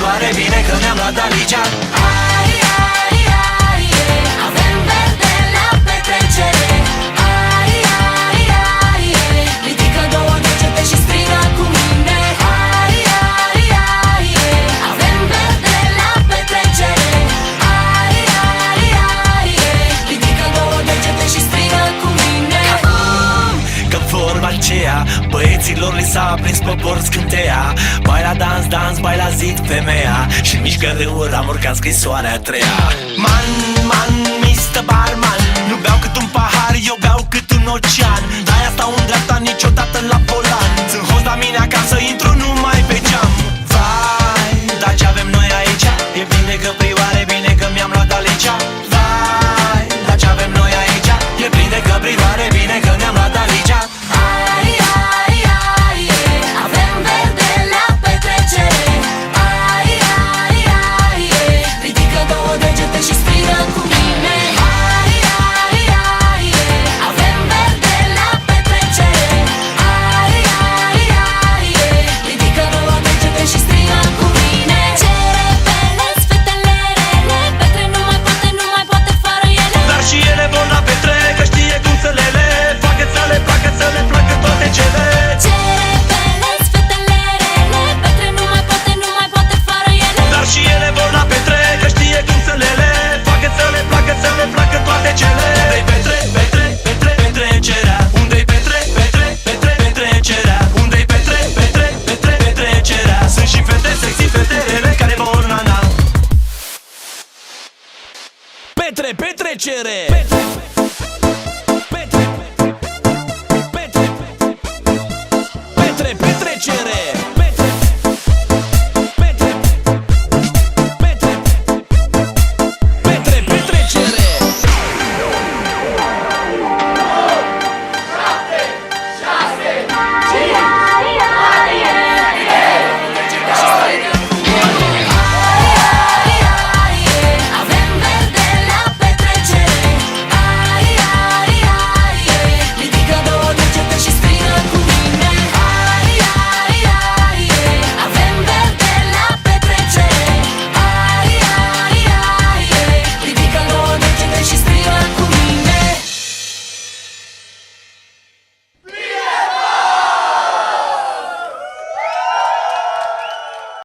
privare, bine că ne-am luat Dalicea. Ai, ai, ai, avem verde la petrecere. Ai, ai, ai, ridică două degete și strigă cu mine. Ai, ai, ai, avem verde la petrecere. Ai, ai, ai, ridică două degete și strigă cu mine. Că vorba aceea, băieților li s-a prins pe bord scânteia. Bai la dans, dans, bai la zid femeia și mișcă râul ramuri ca scrisoarea a treia. Man, man, Mr. Barman, nu beau cât un pahar, eu beau cât un ocean. De-aia stau în dreapta, niciodată la volan. Sunt host la mine acasă, intru numai pe geam. Vai, dar ce avem noi aici? E bine că privare, bine că mi-am luat Dalicea. Vai, dar ce avem noi aici? E bine că privare, bine că ne-am luat Dalicea. Ai, ai, ai, avem verde la petrecere. Ai, ai, ai, ridică două degete și strigă cu mine. Ai, ai, ai, avem verde la petrecere. Ai, ai, ai, ridică două degete și strigă cu mine. Ce repelezi fetele rele, Petre nu mai poate fără ele. Dar și ele vor la Petre, că știe cum să le facă să le placă, să le placă toate cele. Ce repelezi fetele rele, Petre nu mai poate fără ele. Dar și ele vor la Petre, că știe cum să le facă să le placă, să le placă toate cele. Unde-i Petre, Petre, Petre, petrecerea? Unde-i Petre, Petre, Petre, petrecerea? Unde-i Petre, Petre, Petre, petrecerea? Sunt și fete sexy, fete rele care vor nana. Petre, petrecere!